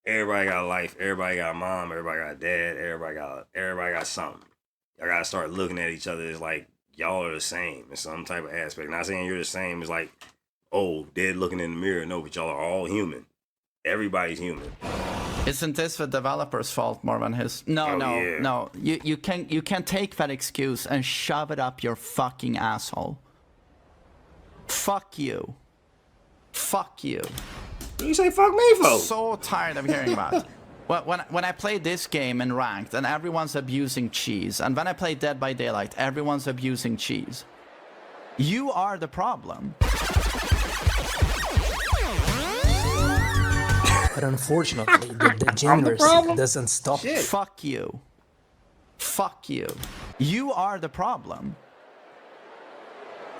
Everybody got a life. Everybody got a mom. Everybody got a dad. Everybody got something. Y'all gotta start looking at each other as like y'all are the same in some type of aspect. Not saying you're the same as like, oh, dead looking in the mirror. No, but y'all are all human. Everybody's human. Isn't this the developer's fault more than his? No, no. You can take that excuse and shove it up your fucking asshole. Fuck you. Fuck you. What you say fuck me for? So tired of hearing that. When I play this game in ranked and everyone's abusing cheese, and when I play Dead by Daylight, everyone's abusing cheese. You are the problem. But unfortunately, the generous doesn't stop. Shit. Fuck you. Fuck you. You are the problem.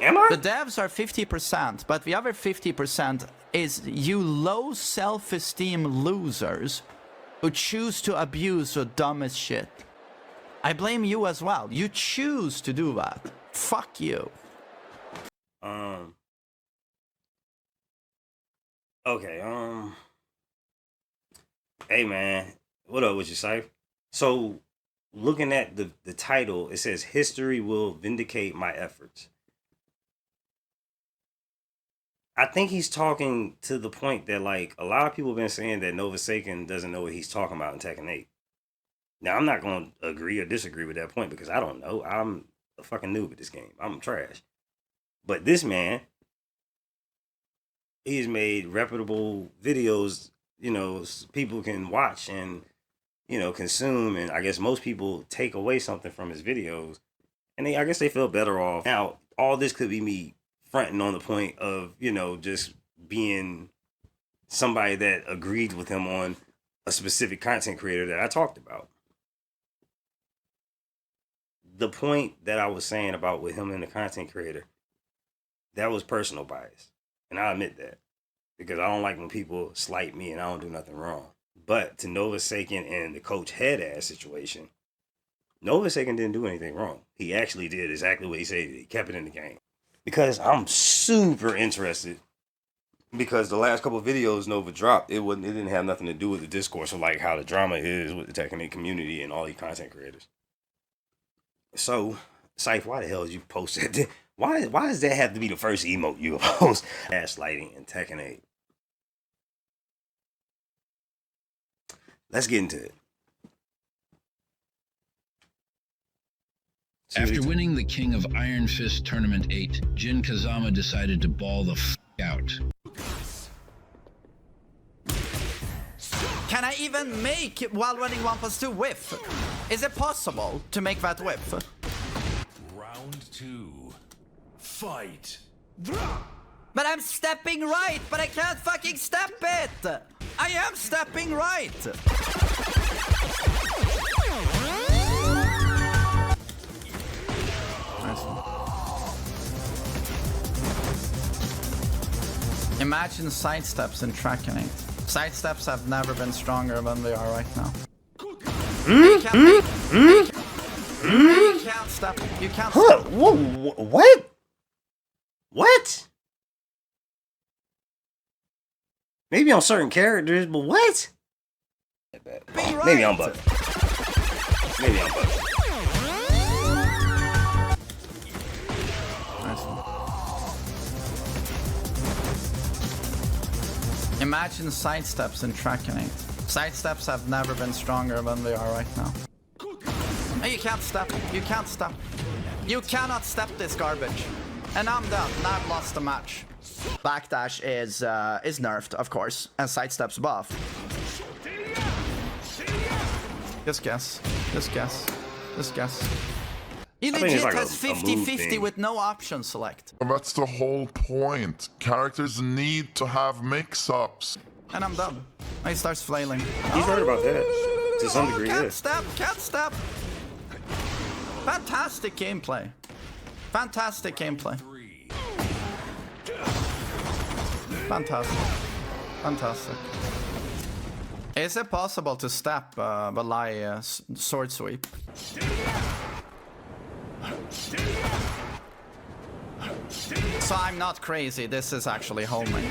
Am I? The devs are 50%, but the other 50% is you low self-esteem losers who choose to abuse the dumbest shit. I blame you as well. You choose to do that. Fuck you. Okay, hey man, what up with you, Syph? So, looking at the title, it says, History will vindicate my efforts. I think he's talking to the point that, like, a lot of people have been saying that Nova Saken doesn't know what he's talking about in Tekken 8. Now, I'm not going to agree or disagree with that point because I don't know. I'm a fucking noob at this game. I'm trash. But this man, he's made reputable videos, you know, people can watch and, you know, consume. And I guess most people take away something from his videos. And I guess they feel better off. Now, all this could be me fronting on the point of, you know, just being somebody that agreed with him on a specific content creator that I talked about. The point that I was saying about with him and the content creator, that was personal bias. And I admit that. Because I don't like when people slight me and I don't do nothing wrong. But to Nova Saken and the Coach Head ass situation, Nova Saken didn't do anything wrong. He actually did exactly what he said. He kept it in the game. Because I'm super interested. Because the last couple of videos Nova dropped, it didn't have nothing to do with the discourse of like how the drama is with the Tekken 8 community and all these content creators. So, Syph, why the hell did you post that? Why does that have to be the first emote you post? Gaslighting in Tekken 8. Let's get into it. After winning the King of Iron Fist Tournament 8, Jin Kazama decided to ball the f*** out. Can I even make while running 1+2 whiff? Is it possible to make that whiff? Round 2. Fight. But I'm stepping right, but I can't fucking step it! I am stepping right! Nice one. Imagine side steps in Tekken 8. Side steps have never been stronger than they are right now. You can't step. You can't step. What? What? Maybe on certain characters, but what? Maybe I'm bugging. Maybe I'm bugging. Nice one. Imagine side steps in Tekken 8. Side steps have never been stronger than they are right now. You can't step. You can't step. You cannot step this garbage. And I'm done. Now I've lost the match. Backdash is nerfed, of course, and sidesteps buff. Just guess. Just guess. Just guess. He legit like has a 50-50 with no option select. That's the whole point. Characters need to have mix-ups. And I'm done. He starts flailing. He's heard about that. To some degree, Can't yeah. step, can't step. Fantastic gameplay. Fantastic gameplay. Fantastic. Fantastic. Is it possible to step Balai sword sweep? So I'm not crazy, this is actually homing.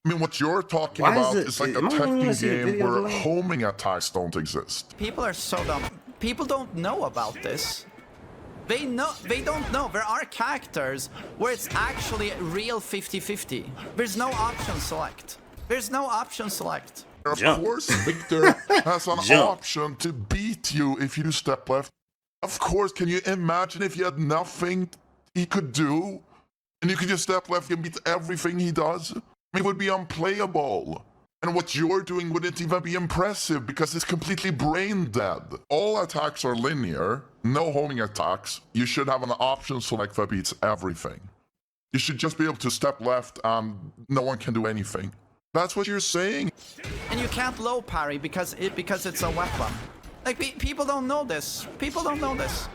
I mean, what you're talking Why is about it- is like a am I only gonna techie see a game video where delay? homing attacks don't exist. People are so dumb. People don't know about this. They don't know. There are characters where it's actually real 50-50. There's no option select. There's no option select. Of Jump. course, Victor has an Jump. option to beat you if you do step left. Of course, can you imagine if you had nothing he could do? And you could just step left and beat everything he does? I mean, it would be unplayable. And what you're doing wouldn't even be impressive because it's completely brain dead. All attacks are linear, no homing attacks. You should have an option select that beats everything. You should just be able to step left and no one can do anything. That's what you're saying. And you can't low parry because it's a weapon. Like, people don't know this. People don't know this.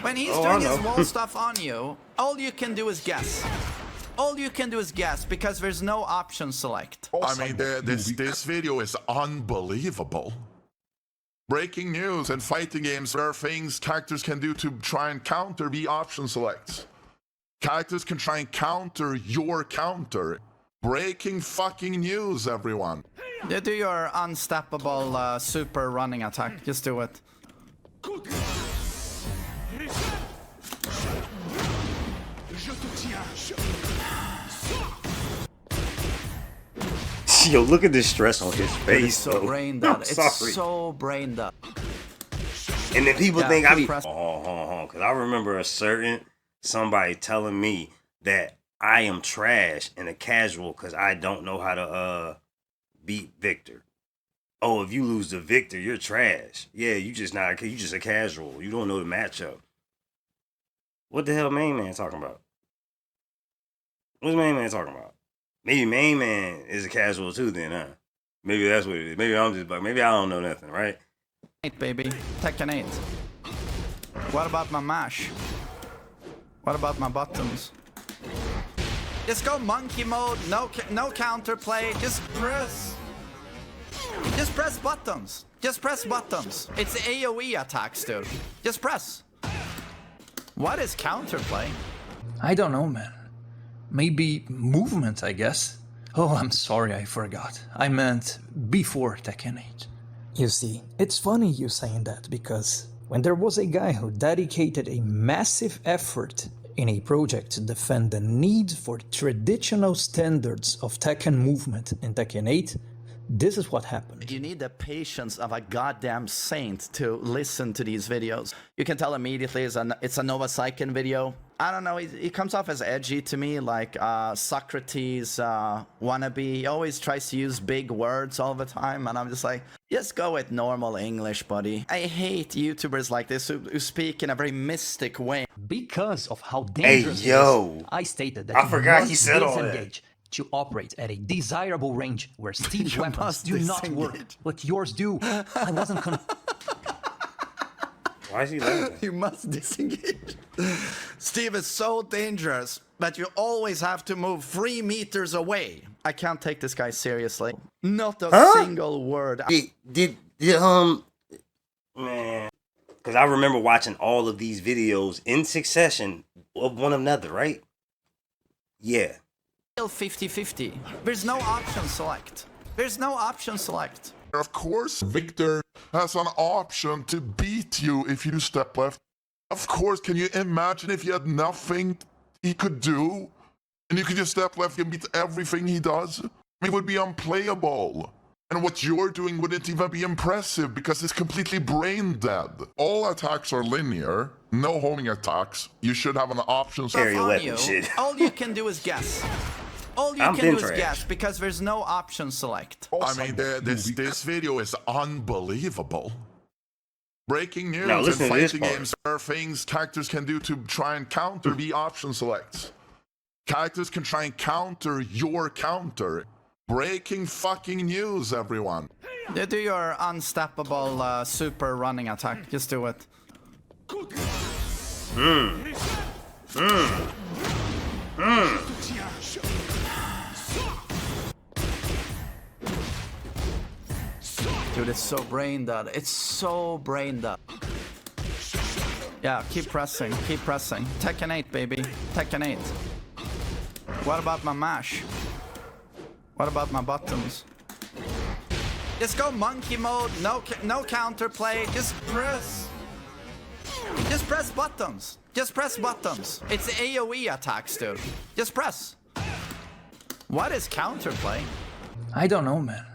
When he's Oh, doing I his know. wall stuff on you, all you can do is guess. All you can do is guess because there's no option select. I mean, this video is unbelievable. Breaking news and fighting games, there are things characters can do to try and counter the option selects. Characters can try and counter your counter. Breaking fucking news, everyone. You do your unstoppable super running attack. Just do it. Yo, look at the stress on his It's face. so though. brain dead. I'm It's sorry. so brain dead. And then people Yeah, think I keep be pressing. because I remember somebody telling me that I am trash and a casual because I don't know how to beat Victor. Oh, if you lose to Victor, you're trash. Yeah, you just a casual. You don't know the matchup. What the hell Main Man talking about? What's Main Man talking about? Maybe Main Man is a casual too then, huh? Maybe that's what it is. Maybe I'm just like, maybe I don't know nothing, right? 8, baby. Tekken 8. What about my mash? What about my buttons? Just go monkey mode. No counterplay. Just press buttons. Just press buttons. It's AoE attacks, dude. Just press. What is counterplay? I don't know, man. Maybe movement, I guess. Oh, I'm sorry, I forgot. I meant before Tekken 8. You see, it's funny you saying that because when there was a guy who dedicated a massive effort in a project to defend the need for traditional standards of Tekken movement in Tekken 8, this is what happened. You need the patience of a goddamn saint to listen to these videos. You can tell immediately it's a Nova Saiken video. I don't know, he comes off as edgy to me, like Socrates wannabe. He always tries to use big words all the time, and I'm just like, just go with normal English, buddy. I hate YouTubers like this who speak in a very mystic way. Because of how dangerous Hey, yo. it is, I stated that I you forgot he must said all that. disengage to operate at a desirable range where Steve's You weapons must do not work, disengage. but yours do. I wasn't Why is he laughing? You must disengage. Steve is so dangerous that you always have to move 3 meters away. I can't take this guy seriously. Not a single word. Did man, because I remember watching all of these videos in succession of one another, right? Yeah. 50-50. There's no option select. There's no option select. Of course, Victor has an option to beat you if you do step left. Of course, can you imagine if you had nothing he could do? And you could just step left and beat everything he does? I mean, it would be unplayable. And what you're doing wouldn't even be impressive because it's completely brain dead. All attacks are linear, no homing attacks. You should have an option. Carry a On weapon, you, shit. all you can do is guess. All you I'm can do is trash. guess because there's no option select. I mean, this video is unbelievable. Breaking news Now and listen to this fighting part. games, there are things characters can do to try and counter the option selects. Characters can try and counter your counter. Breaking fucking news, everyone. You do your unstoppable super running attack. Just do it. Dude, it's so brain dead. It's so brain dead. Yeah, keep pressing, keep pressing. Tekken 8, baby. Tekken 8. What about my mash? What about my buttons? Just go monkey mode, no counterplay, just press buttons. Just press buttons. It's AoE attacks, dude. Just press. What is counterplay? I don't know, man.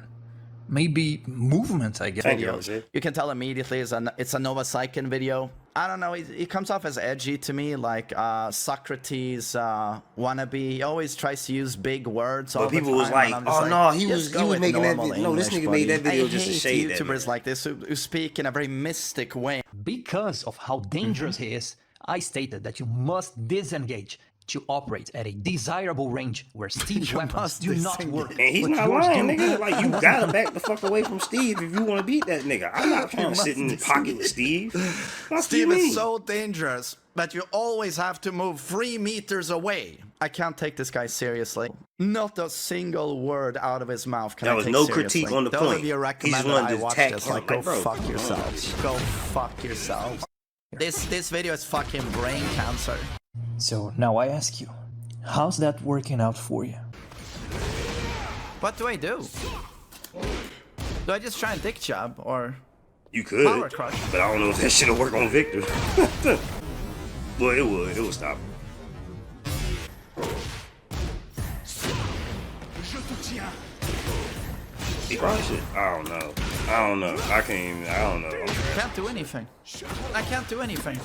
Maybe movement, I guess. Thank you, Jose. You can tell immediately it's a Nova Psychen video. I don't know, it comes off as edgy to me, like Socrates wannabe. He always tries to use big words all But the people time. was like, and I'm just oh no, he was go with making that normal video. No, this English, nigga made that buddy. video just to shade that YouTubers man. like this who speak in a very mystic way. Because of how dangerous he is, I stated that you must disengage to operate at a desirable range where Steve's weapons must do not disengage. work. And he's but not yours lying, do. nigga. Like, you gotta back the fuck away from Steve if you want to beat that nigga. I'm not trying to sit in the pocket with Steve. Steve is so dangerous that you always have to move 3 meters away. I can't take this guy seriously. Not a single word out of his mouth can There I was take no seriously. critique on the Those point. of you He recommend just that wanted I to watch attack this, him. like, go Like, bro, fuck come on. yourselves. Go fuck yourselves. This video is fucking brain cancer. So now I ask you, how's that working out for you? What do I do? Do I just try and dick jab or You could, Power crush? but I don't know if that shit'll work on Victor. Well, it would. It would stop him. He probably should. I don't know. I don't know. I can't even. I don't know. can't do anything? I can't do anything.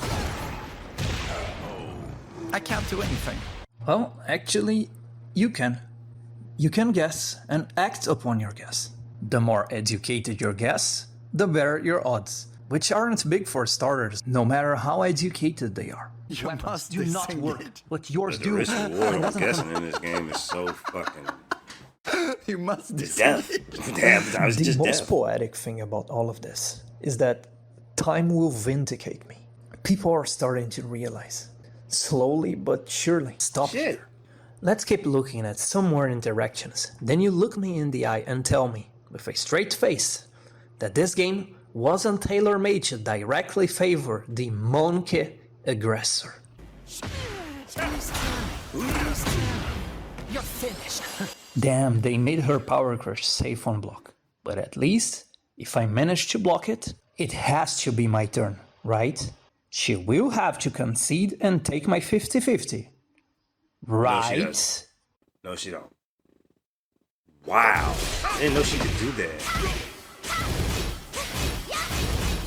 I can't do anything. Well, actually, you can. You can guess and act upon your guess. The more educated your guess, the better your odds, which aren't big for starters, no matter how educated they are. Weapons must do not disengage. work, but yours The do. risk reward of guessing in this game is so fucking You must it's death. Damn, it's The just most death. poetic thing about all of this is that time will vindicate me. People are starting to realize, slowly but surely. Stop Shit. here. Let's keep looking at some more interactions. Then you look me in the eye and tell me, with a straight face, that this game wasn't tailor-made to directly favor the monkey aggressor. You're finished. Damn, they made her power crush safe on block. But at least, if I manage to block it, it has to be my turn, right? She will have to concede and take my 50-50. Right? doesn't. No, she don't. Wow. I didn't know she could do that.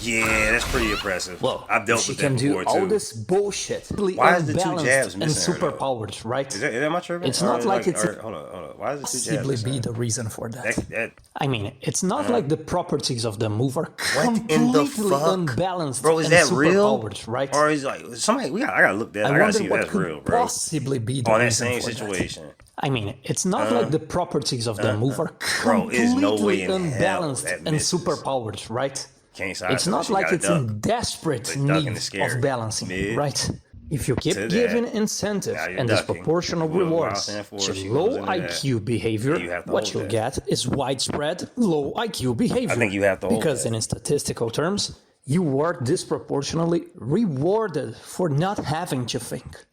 Yeah, that's pretty impressive. Well, I've dealt she with can that do before all too. this bullshit. Why is the 2 Unbalanced jabs and missing her, though? superpowered, right? Is that my tripping? It's not Or like it's or, hold on. Why is the 2 jabs possibly missing be her? the reason for that. That I mean, it's not like the properties of the move are What in the completely fuck? unbalanced Bro, is and that real? superpowered, right? Or is like somebody? I gotta look that. I, I gotta wonder see if what that's could real, bro. possibly be the On that reason same for that. situation. I mean, it's not like the properties of the move are Bro, there's completely no way in hell unbalanced that and misses. superpowered, right? Can't side It's though. not She like gotta it's duck. in desperate But ducking need is scary. of balancing, Mid right? If you keep to that. giving incentive Now you're and ducking. disproportional Well, rewards Miles and to Force, she low goes into that. IQ behavior, You have to what hold you'll that. get is widespread low IQ behavior. I think you have to hold Because that. in statistical terms, you were disproportionately rewarded for not having to think.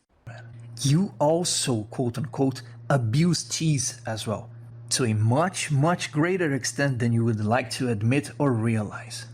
You also, quote-unquote, abuse cheese as well, to a much, much greater extent than you would like to admit or realize.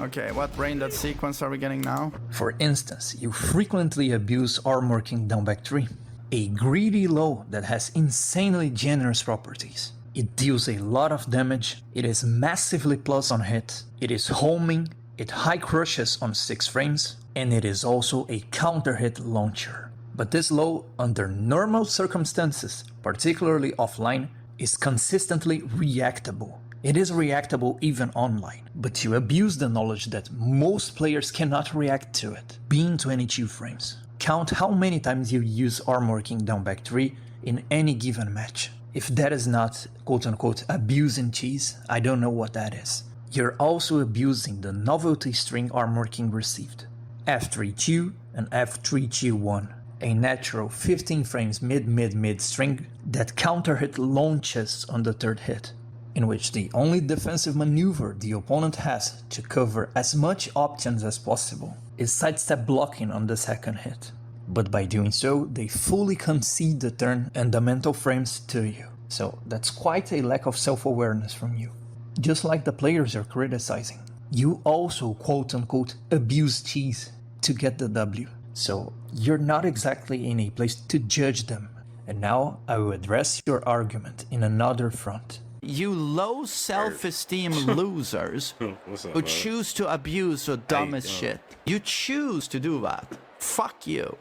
Okay, what brain dead sequence are we getting now? For instance, you frequently abuse Armor King down back 3, a greedy low that has insanely generous properties. It deals a lot of damage, it is massively plus on hit, it is homing, it high crushes on 6 frames, and it is also a counter hit launcher. But this low, under normal circumstances, particularly offline, is consistently reactable. It is reactable even online, but you abuse the knowledge that most players cannot react to it, being 22 frames. Count how many times you use Armor King down back 3 in any given match. If that is not quote-unquote abusing cheese, I don't know what that is. You're also abusing the novelty string Armor King received. F3Q and F3Q1. A natural 15 frames mid-mid-mid string that counter-hit launches on the 3rd hit, in which the only defensive maneuver the opponent has to cover as much options as possible is sidestep blocking on the 2nd hit. But by doing so, they fully concede the turn and the mental frames to you. So that's quite a lack of self-awareness from you. Just like the players you're criticizing. You also quote-unquote abuse cheese to get the W. So you're not exactly in a place to judge them. And now I will address your argument in another front. You low self-esteem losers who choose to abuse the dumbest shit. You choose to do that. Fuck you.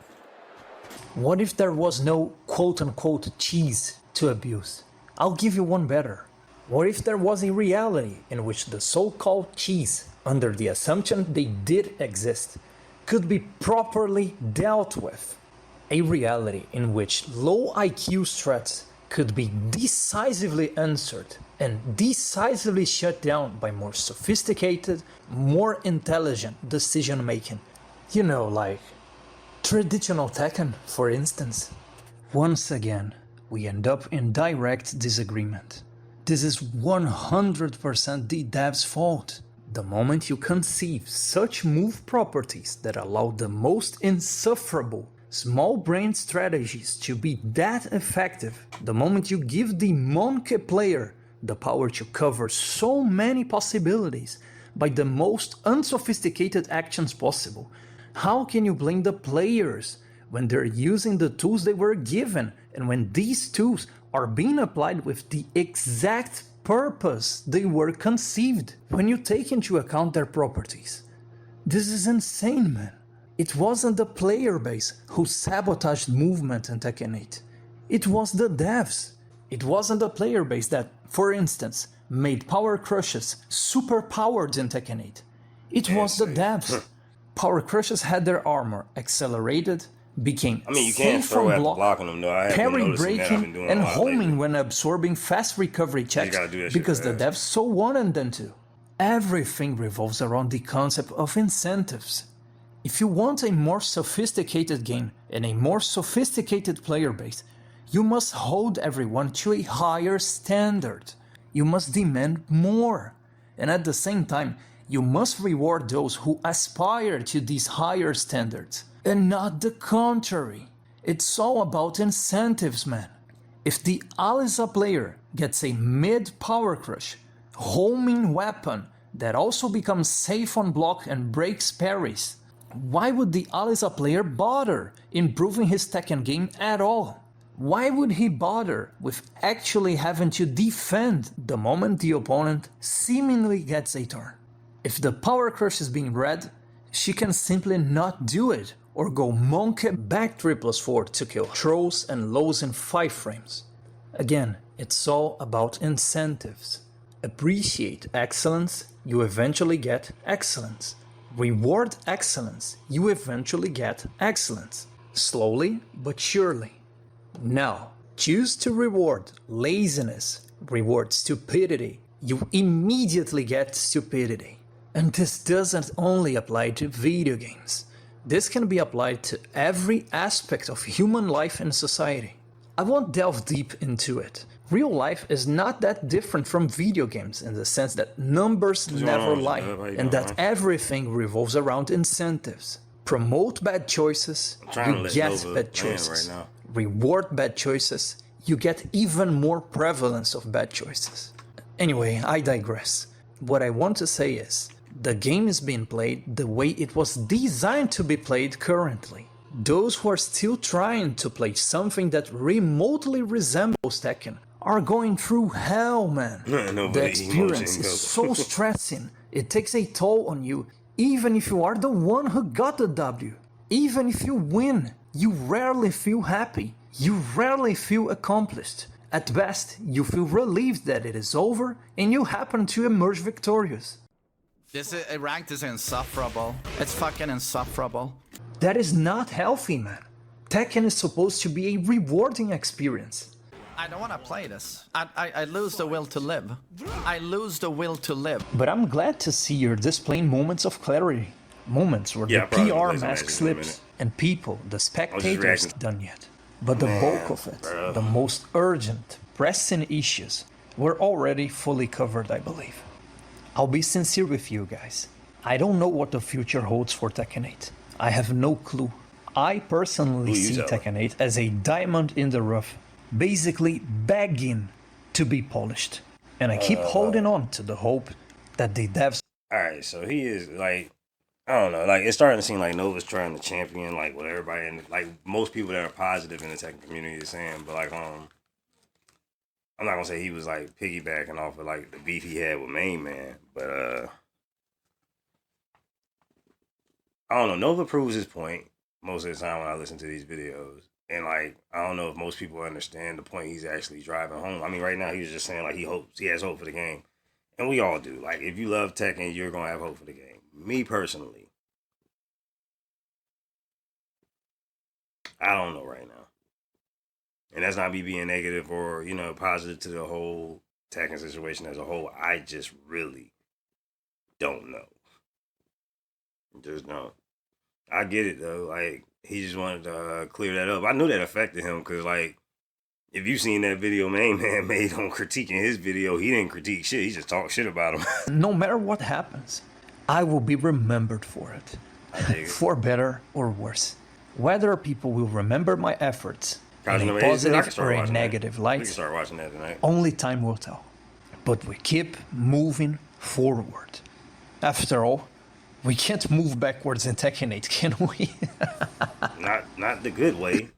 What if there was no quote-unquote cheese to abuse? I'll give you one better. What if there was a reality in which the so-called cheese, under the assumption they did exist, could be properly dealt with? A reality in which low IQ threats could be decisively answered and decisively shut down by more sophisticated, more intelligent decision-making. You know, like traditional Tekken, for instance. Once again, we end up in direct disagreement. This is 100% the dev's fault. The moment you conceive such move properties that allow the most insufferable small-brain strategies to be that effective, the moment you give the monkey player the power to cover so many possibilities by the most unsophisticated actions possible, how can you blame the players when they're using the tools they were given and when these tools are being applied with the exact purpose they were conceived when you take into account their properties? This is insane, man. It wasn't the player base who sabotaged movement in Tekken 8. It was the devs. It wasn't the player base that, for instance, made power crushes super powered in Tekken 8. It was the devs. Power crushes had their armor accelerated, became you can't safe throw from at the blocking them, though. I have been parry noticing that. I've been breaking, doing a and lot homing lately. when absorbing fast recovery checks gotta do that shit because the fast. devs so wanted them to. Everything revolves around the concept of incentives. If you want a more sophisticated game and a more sophisticated player base, you must hold everyone to a higher standard. You must demand more. And at the same time, you must reward those who aspire to these higher standards, and not the contrary. It's all about incentives, man. If the Alisa player gets a mid-power crush, homing weapon that also becomes safe on block and breaks parries, why would the Alisa player bother improving his Tekken game at all? Why would he bother with actually having to defend the moment the opponent seemingly gets a turn? If the power crush is being read, she can simply not do it or go monkey back 3+4 to kill trolls and lows in 5 frames. Again, it's all about incentives. Appreciate excellence, you eventually get excellence. Reward excellence, you eventually get excellence. Slowly but surely. Now, choose to reward laziness, reward stupidity, you immediately get stupidity. And this doesn't only apply to video games. This can be applied to every aspect of human life and society. I won't delve deep into it. Real life is not that different from video games in the sense that numbers never lie and that everything revolves around incentives. Promote bad choices, you get bad choices. Reward bad choices, you get even more prevalence of bad choices. Anyway, I digress. What I want to say is, the game is being played the way it was designed to be played currently. Those who are still trying to play something that remotely resembles Tekken are going through hell, man. The experience is so stressing, it takes a toll on you, even if you are the one who got the W. Even if you win, you rarely feel happy, you rarely feel accomplished. At best, you feel relieved that it is over and you happen to emerge victorious. This is, ranked is insufferable. It's fucking insufferable. That is not healthy, man. Tekken is supposed to be a rewarding experience. I don't want to play this. I lose the will to live. I lose the will to live. But I'm glad to see you're displaying moments of clarity. Moments where the PR mask slips and people, the spectators, done yet. But the bulk of it, the most urgent, pressing issues, were already fully covered, I believe. I'll be sincere with you guys. I don't know what the future holds for Tekken 8. I have no clue. I personally see Tekken 8 as a diamond in the rough, basically begging to be polished. And I keep holding on to the hope that the devs. Alright, so he is like, I don't know, like it's starting to seem like Nova's trying to champion like what everybody and like most people that are positive in the tech community is saying, but like I'm not gonna say he was like piggybacking off of like the beef he had with Main Man, but I don't know. Nova proves his point most of the time when I listen to these videos, and like I don't know if most people understand the point he's actually driving home. I mean, right now he was just saying like he has hope for the game, and we all do. Like if you love Tekken, you're gonna have hope for the game. Me personally, I don't know right now. And that's not me being negative or, positive to the whole Tekken situation as a whole. I just really don't know. Just don't. I get it though. Like he just wanted to clear that up. I knew that affected him because like if you seen that video Main Man made on critiquing his video, he didn't critique shit. He just talked shit about him. No matter what happens, I will be remembered for it. For better or worse. Whether people will remember my efforts in a positive or a negative light, we can start watching that tonight. Only time will tell. But we keep moving forward. After all, we can't move backwards in Tekken 8, can we? Not the good way.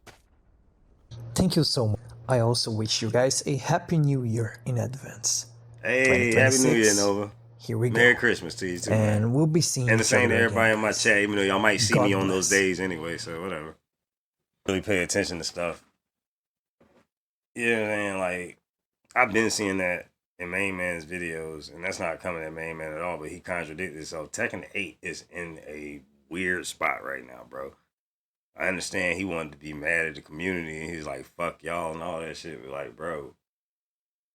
Thank you so much. I also wish you guys a happy new year in advance. Hey, happy new year, Nova. Here we go. Merry Christmas to you too. And man. We'll be seeing and the same to everybody again, in my chat, even though y'all might see God me on bless. those days anyway, so whatever. Really pay attention to stuff. You know what I'm saying? Like, I've been seeing that in Main Man's videos, and that's not coming at Main Man at all, but he contradicted himself. Tekken 8 is in a weird spot right now, bro. I understand he wanted to be mad at the community, and he's like, fuck y'all and all that shit, but like, bro,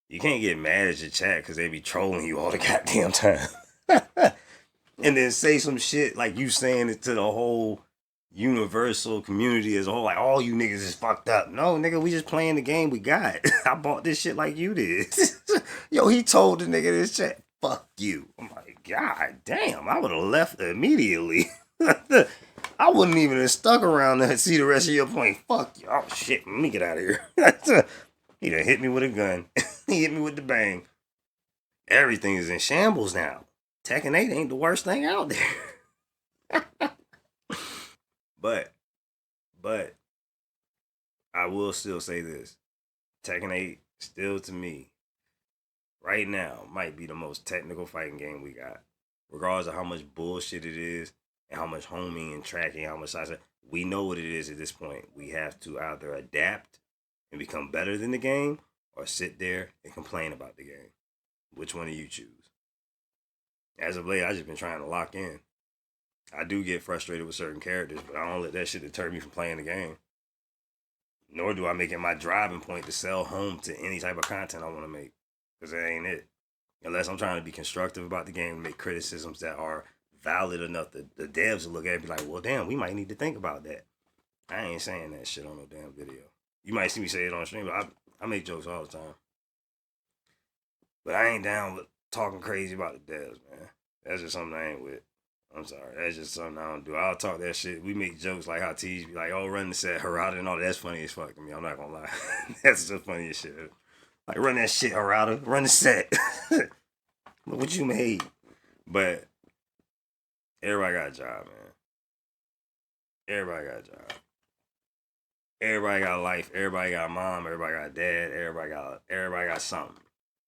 you can't get mad at your chat because they be trolling you all the goddamn time. And then say some shit like you saying it to the whole universal community as a whole, like all you niggas is fucked up. No, nigga, we just playing the game we got. I bought this shit like you did. Yo, he told the nigga this chat, fuck you. I'm like, God damn, I would have left immediately. I wouldn't even have stuck around to see the rest of your point. Fuck you. Oh shit, let me get out of here. He done hit me with a gun. He hit me with the bang. Everything is in shambles now. Tekken 8 ain't the worst thing out there. But I will still say this. Tekken 8 still to me, right now, might be the most technical fighting game we got. Regardless of how much bullshit it is and how much homing and tracking, how much size, we know what it is at this point. We have to either adapt and become better than the game or sit there and complain about the game. Which one do you choose? As of late, I've just been trying to lock in. I do get frustrated with certain characters, but I don't let that shit deter me from playing the game. Nor do I make it my driving point to sell home to any type of content I want to make. Because that ain't it. Unless I'm trying to be constructive about the game and make criticisms that are valid enough that the devs will look at it and be like, well, damn, we might need to think about that. I ain't saying that shit on no damn video. You might see me say it on stream, but I make jokes all the time. But I ain't down with talking crazy about the devs, man. That's just something I ain't with. I'm sorry. That's just something I don't do. I'll talk that shit. We make jokes like how T's be like, oh, run the set, Harada and all that. That's funny as fuck to me. I'm not gonna lie. That's the funniest shit. Like, run that shit, Harada. Run the set. Look what you made. But everybody got a job, man. Everybody got a job. Everybody got a life. Everybody got a mom. Everybody got a dad. Everybody got something.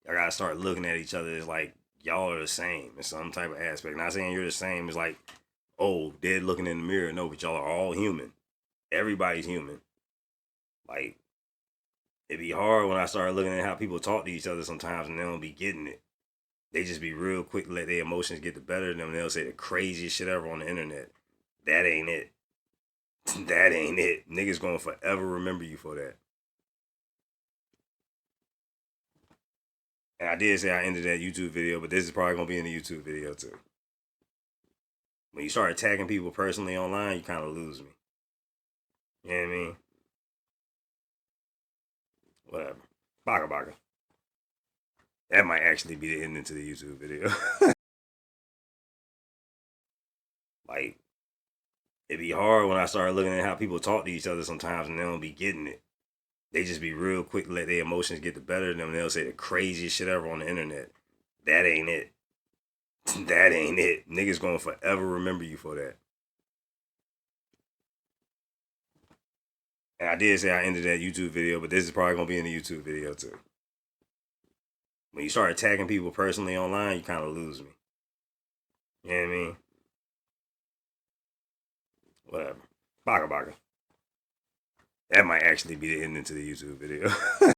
Y'all gotta start looking at each other as like y'all are the same in some type of aspect. Not saying you're the same as like, oh, dead looking in the mirror. No, but y'all are all human. Everybody's human. Like, it'd be hard when I start looking at how people talk to each other sometimes and they don't be getting it. They just be real quick to let their emotions get the better of them. They'll say the craziest shit ever on the internet. That ain't it. That ain't it. Niggas gonna forever remember you for that. And I did say I ended that YouTube video, but this is probably gonna be in the YouTube video too. When you start attacking people personally online, you kind of lose me. You know what I mean? Whatever. Baka baka. That might actually be the ending to the YouTube video. Like, it'd be hard when I start looking at how people talk to each other sometimes and they don't be getting it. They just be real quick to let their emotions get the better of them. They'll say the craziest shit ever on the internet. That ain't it. That ain't it. Niggas gonna forever remember you for that. And I did say I ended that YouTube video, but this is probably gonna be in the YouTube video too. When you start attacking people personally online, you kind of lose me. You know what I mean? Whatever. Baka baka. That might actually be the ending to the YouTube video.